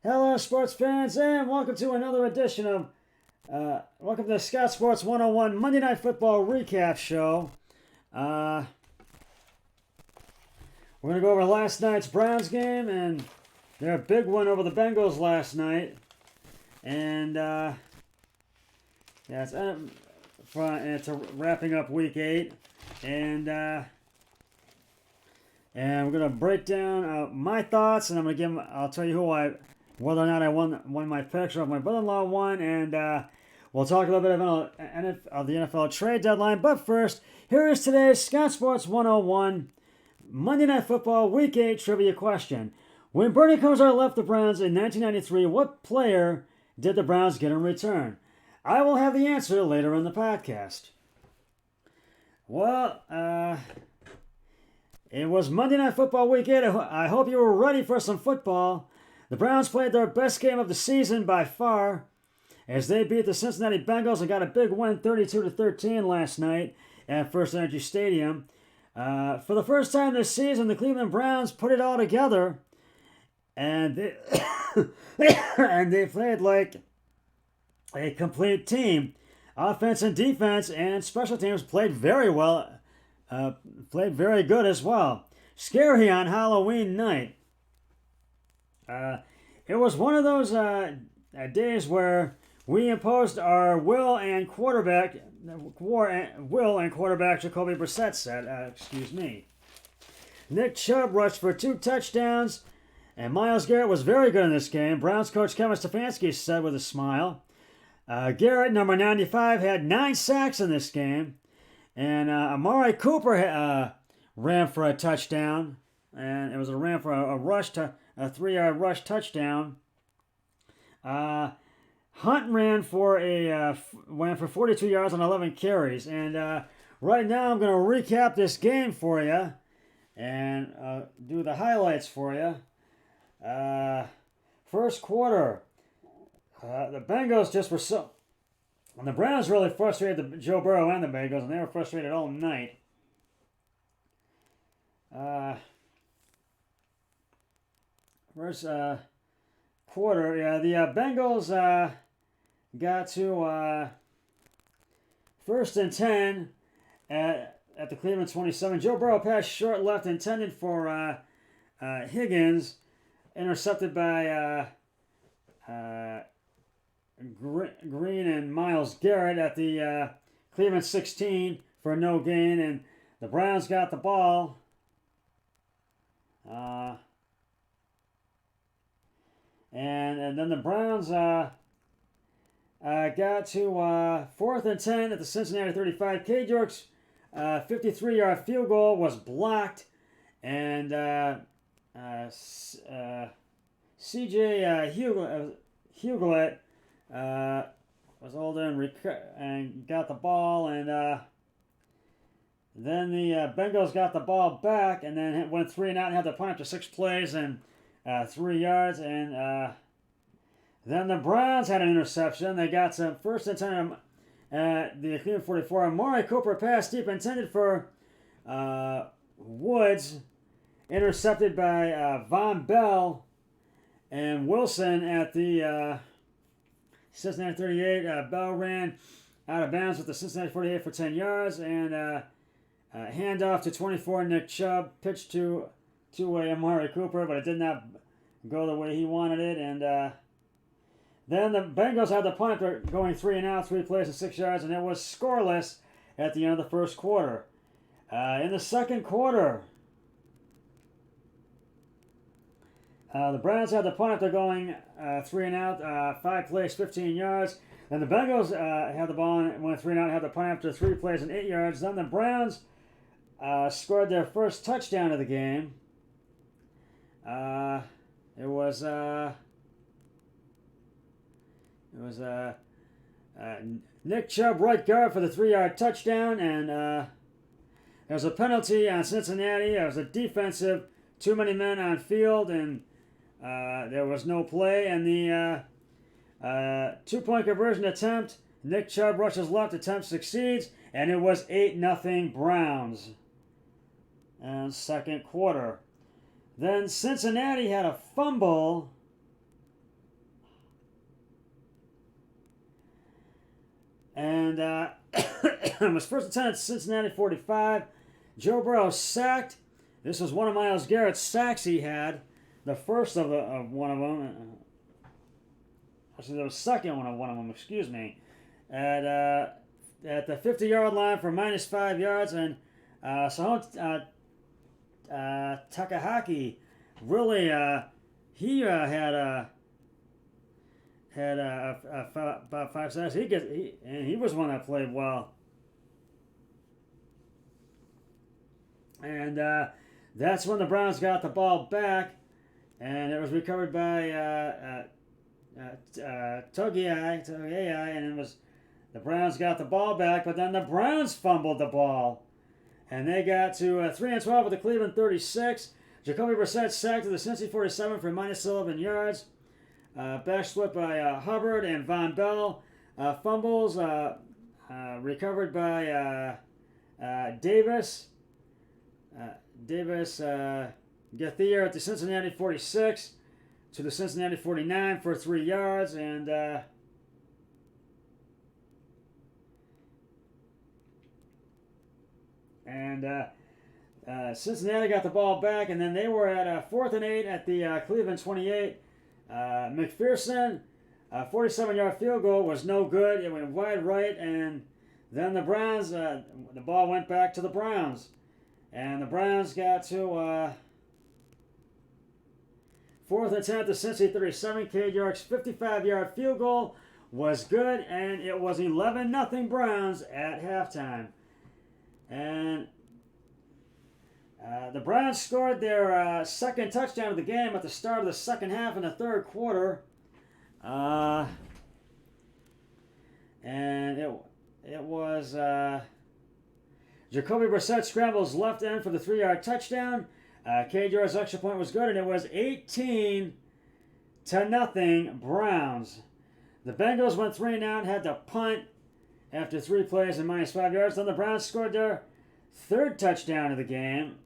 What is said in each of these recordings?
Hello, sports fans, and welcome to another edition of welcome to Scott Sports 101 Monday Night Football Recap Show. We're going to go over last night's Browns game and their big win over the Bengals last night. And it's wrapping up Week 8. And we're going to break down my thoughts, and I'll tell you whether or not I won my picks or if my brother-in-law won, and we'll talk a little bit of the NFL trade deadline. But first, here is today's Scott Sports 101 Monday Night Football Week 8 trivia question. When Bernie Kosar left the Browns in 1993, what player did the Browns get in return? I will have the answer later in the podcast. Well, it was Monday Night Football Week 8. I hope you were ready for some football. The Browns played their best game of the season by far as they beat the Cincinnati Bengals and got a big win 32-13 last night at First Energy Stadium. For the first time this season, the Cleveland Browns put it all together and they, and they played like a complete team. Offense and defense and special teams played very well, played very good as well. Scary on Halloween night. It was one of those days where we imposed our will and quarterback Jacoby Brissett said. Nick Chubb rushed for 2 touchdowns, and Myles Garrett was very good in this game. Browns coach Kevin Stefanski said with a smile. Garrett, number 95, had 9 sacks in this game, and Amari Cooper ran for a touchdown, and it was a ran for a 3-yard rush touchdown. Hunt ran for 42 yards on 11 carries. And right now I'm going to recap this game for you and do the highlights for you. First quarter, the Bengals and the Browns really frustrated Joe Burrow and the Bengals, and they were frustrated all night. First quarter, the Bengals got to first and 10 at the Cleveland 27. Joe Burrow passed short left intended for Higgins, intercepted by Green and Myles Garrett at the Cleveland 16 for no gain, and the Browns got the ball. And then the Browns got to 4th and 10 at the Cincinnati 35. Cade York's 53-yard field goal was blocked, and C.J. Huglet was older and got the ball, and then the Bengals got the ball back and then went 3 and out and had to punt after 6 plays and 3 yards, and then the Browns had an interception. They got some first and 10 at the Cleveland 44. Amari Cooper pass deep intended for Woods, intercepted by Von Bell and Wilson at the Cincinnati 38. Bell ran out of bounds with the Cincinnati 48 for 10 yards, and handoff to 24 Nick Chubb, pitched to Amari Cooper, but it did not go the way he wanted it. And then the Bengals had the punt after going 3 and out, 3 plays and 6 yards, and it was scoreless at the end of the first quarter. In the second quarter, the Browns had the punt after going 3 and out, 5 plays, 15 yards. Then the Bengals had the ball and went 3 and out, had the punt after 3 plays and 8 yards. Then the Browns scored their first touchdown of the game. It was Nick Chubb, right guard, for the 3-yard touchdown, and there was a penalty on Cincinnati. There was a defensive, too many men on field, and there was no play. And the 2-point conversion attempt, Nick Chubb rushes left, attempt succeeds, and it was 8-0 Browns. And second quarter. Then Cincinnati had a fumble And it was first and 10 at Cincinnati 45. Joe Burrow sacked. This was one of Myles Garrett's sacks he had. The first of one of them. Actually, the second one of them, excuse me. At the 50-yard line for -5 yards. And Takahaki really he had about 5 sacks. He was one that played well. And that's when the Browns got the ball back, and it was recovered by Togiai, and it was the Browns got the ball back, but then the Browns fumbled the ball, and they got to 3 and 12 with the Cleveland 36. Jacoby Brissett sacked to the Cincy 47 for -11 yards. Back split by Hubbard and Von Bell. Fumbles recovered by Davis. Gethier at the Cincinnati 46 to the Cincinnati 49 for 3 yards. And Cincinnati got the ball back, and then they were at 4th and 8 at the Cleveland 28. McPherson, 47-yard field goal was no good. It went wide right, and then the Browns, the ball went back to the Browns. And the Browns got to 4th and 10 at the Cincy 37. Cade York's 55-yard field goal was good, and it was 11-0 Browns at halftime. And the Browns scored their second touchdown of the game at the start of the second half in the third quarter. And it was Jacoby Brissett scrambles left end for the 3-yard touchdown. Cade York's extra point was good, and it was 18-0 Browns. The Bengals went 3 and out, had to punt after 3 plays and -5 yards. Then the Browns scored their third touchdown of the game.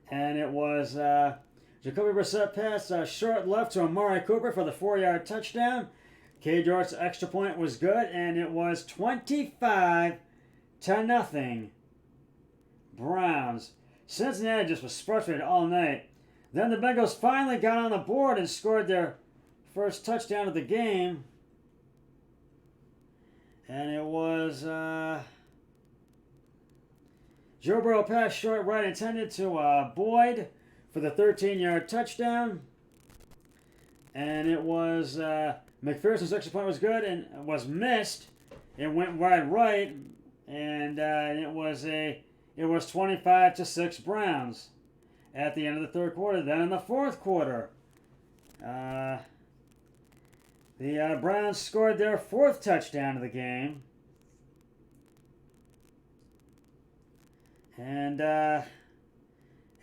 And it was Jacoby Brissett pass short left to Amari Cooper for the 4-yard touchdown. Cade York's extra point was good, and it was 25-0 Browns. Cincinnati just was frustrated all night. Then the Bengals finally got on the board and scored their first touchdown of the game. And it was Joe Burrow pass short right intended to Boyd for the 13-yard touchdown. And it was McPherson's extra point was good and was missed. It went wide right, and it was 25-6 Browns at the end of the third quarter. Then in the fourth quarter, the Browns scored their fourth touchdown of the game. And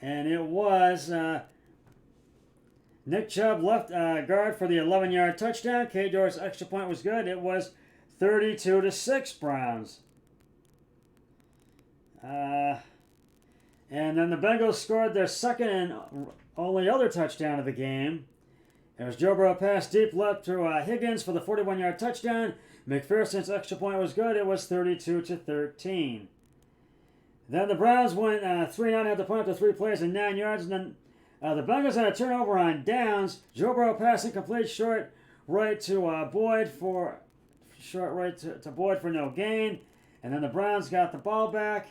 it was Nick Chubb left guard for the 11-yard touchdown. Cade York's extra point was good. It was 32-6 Browns. And then the Bengals scored their second and only other touchdown of the game. It was Joe Burrow pass deep left to Higgins for the 41-yard touchdown. McPherson's extra point was good. It was 32-13. Then the Browns went 3-9, had to punt up to 3 plays and 9 yards. And then the Bengals had a turnover on downs. Joe Burrow pass incomplete, short right to Boyd for Boyd for no gain. And then the Browns got the ball back.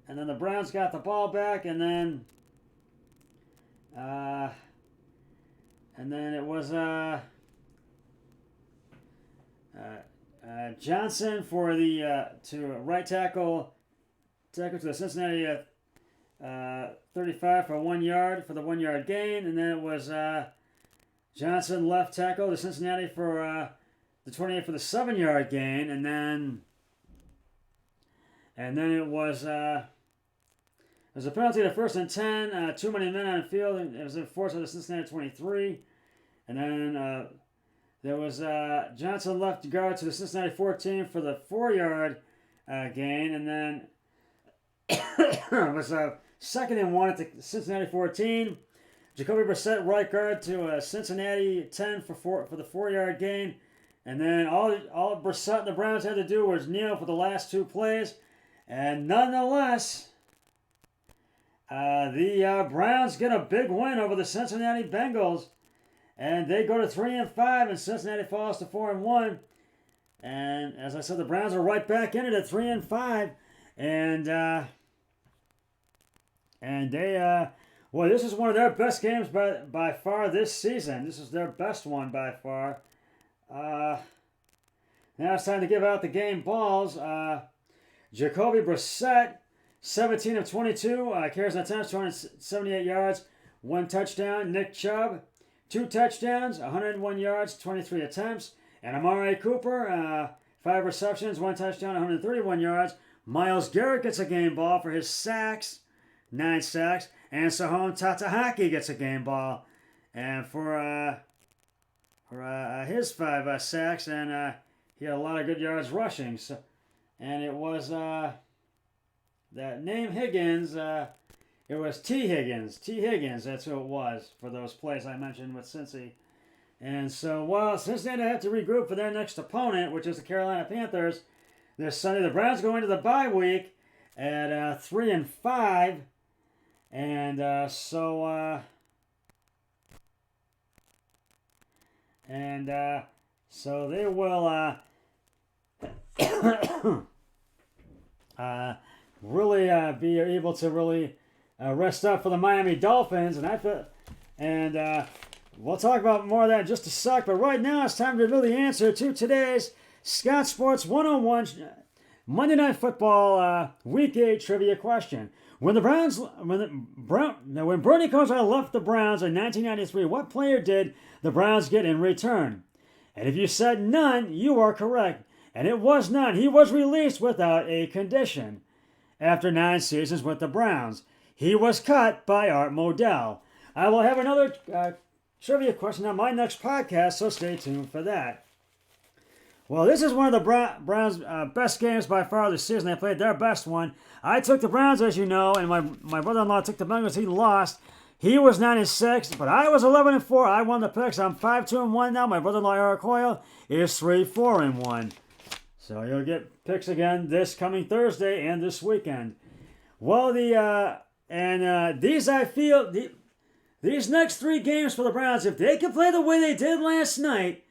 And then the Browns got the ball back, and then it was Johnson for the to right tackle to the Cincinnati 35 for 1 yard for the 1 yard gain, and then it was Johnson left tackle to Cincinnati for the 28 for the 7 yard gain, and then it was a penalty to 1st and 10, too many men on the field. It was enforced at the Cincinnati 23, and then There was Johnson left guard to the Cincinnati 14 for the 4-yard gain, and then it was a 2nd and 1 at the Cincinnati 14. Jacoby Brissett right guard to Cincinnati 10 for the 4-yard gain. And then all Brissett and the Browns had to do was kneel for the last 2 plays. And nonetheless, the Browns get a big win over the Cincinnati Bengals. And they go to 3-5, and Cincinnati falls to 4-1. And as I said, the Browns are right back in it at 3-5. And they, well, this is one of their best games by far this season. This is their best one by far. Now it's time to give out the game balls. Jacoby Brissett, 17 of 22, carries and attempts, 278 yards, 1 touchdown. Nick Chubb, 2 touchdowns, 101 yards, 23 attempts. And Amari Cooper, 5 receptions, 1 touchdown, 131 yards. Myles Garrett gets a game ball for his sacks, 9 sacks. And Sahon Tatahaki gets a game ball, and for his 5 sacks, and he had a lot of good yards rushing. So, and it was that name Higgins. It was T. Higgins. T. Higgins. That's who it was for those plays I mentioned with Cincy. And so, well, Cincinnati have to regroup for their next opponent, which is the Carolina Panthers, this Sunday. The Browns go into the bye week at 3-5. And so they will really be able to really rest up for the Miami Dolphins. And we'll talk about more of that in just a sec. But right now it's time to reveal the answer to today's Scott Sports 101 Monday Night Football Week 8 trivia question. When Bernie Kosar left the Browns in 1993, what player did the Browns get in return? And if you said none, you are correct. And it was none. He was released without a condition after 9 seasons with the Browns. He was cut by Art Modell. I will have another trivia question on my next podcast, so stay tuned for that. Well, this is one of the Browns' best games by far this season. They played their best one. I took the Browns, as you know, and my brother-in-law took the Bengals. He lost. He was 9-6, but I was 11-4. I won the picks. I'm 5-2-1 now. My brother-in-law Eric Hoyle is 3-4-1. So you'll get picks again this coming Thursday and this weekend. Well, these I feel these next 3 games for the Browns, if they can play the way they did last night,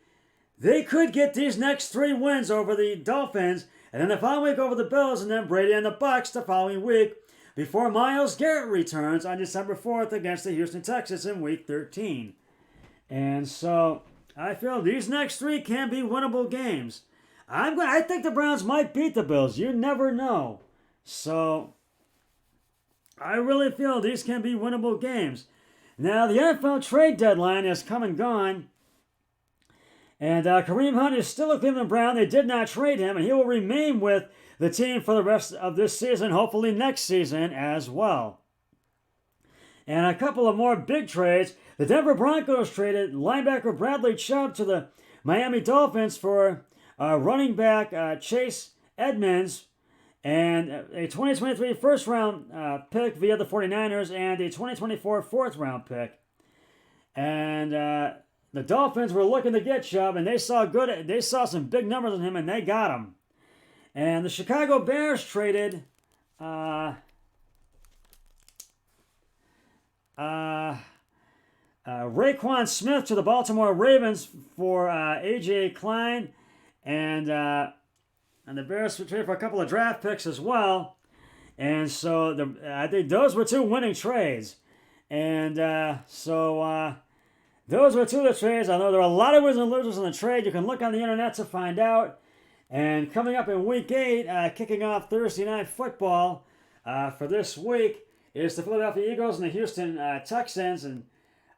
they could get these next 3 wins over the Dolphins, and then the following week over the Bills, and then Brady and the Bucs the following week before Myles Garrett returns on December 4th against the Houston Texans in Week 13. And so I feel these next 3 can be winnable games. I think the Browns might beat the Bills. You never know. So I really feel these can be winnable games. Now the NFL trade deadline has come and gone. And Kareem Hunt is still a Cleveland Brown. They did not trade him, and he will remain with the team for the rest of this season, hopefully next season as well. And a couple of more big trades. The Denver Broncos traded linebacker Bradley Chubb to the Miami Dolphins for running back Chase Edmonds and a 2023 first-round pick via the 49ers and a 2024 fourth-round pick. And the Dolphins were looking to get Chubb, and they saw some big numbers on him, and they got him. And the Chicago Bears traded Raekwon Smith to the Baltimore Ravens for A.J. Klein, and the Bears traded for a couple of draft picks as well. And so I think those were 2 winning trades. And those were 2 of the trades. I know there are a lot of winners and losers in the trade. You can look on the internet to find out. And coming up in Week 8, kicking off Thursday Night Football for this week, is the Philadelphia Eagles and the Houston Texans. And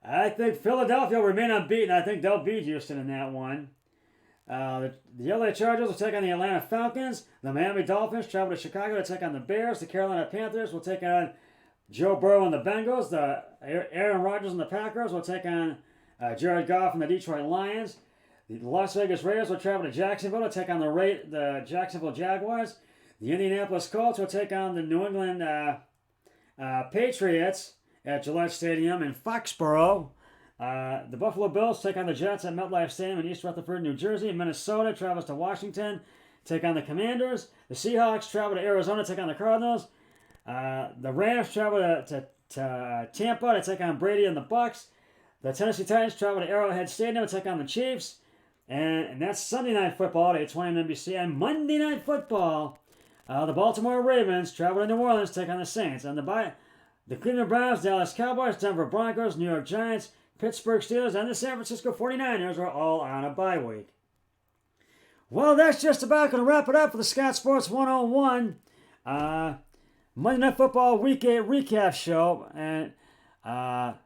I think Philadelphia will remain unbeaten. I think they'll beat Houston in that one. The LA Chargers will take on the Atlanta Falcons. The Miami Dolphins travel to Chicago to take on the Bears. The Carolina Panthers will take on Joe Burrow and the Bengals. The Aaron Rodgers and the Packers will take on Jared Goff and the Detroit Lions. The Las Vegas Raiders will travel to Jacksonville to take on the Jacksonville Jaguars. The Indianapolis Colts will take on the New England Patriots at Gillette Stadium in Foxborough. The Buffalo Bills take on the Jets at MetLife Stadium in East Rutherford, New Jersey. Minnesota travels to Washington, take on the Commanders. The Seahawks travel to Arizona, take on the Cardinals. The Rams travel to Tampa to take on Brady and the Bucks. The Tennessee Titans travel to Arrowhead Stadium to take on the Chiefs. And that's Sunday Night Football at 8:20 on NBC. And Monday Night Football, the Baltimore Ravens travel to New Orleans to take on the Saints. And the Cleveland Browns, Dallas Cowboys, Denver Broncos, New York Giants, Pittsburgh Steelers, and the San Francisco 49ers are all on a bye week. Well, that's just about going to wrap it up for the Scott Sports 101 Monday Night Football Week 8 recap show. And I'll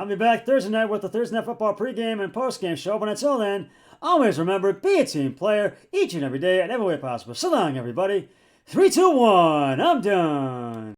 be back Thursday night with the Thursday Night Football pregame and postgame show. But until then, always remember, be a team player each and every day and every way possible. So long, everybody. 3, 2, 1. I'm done.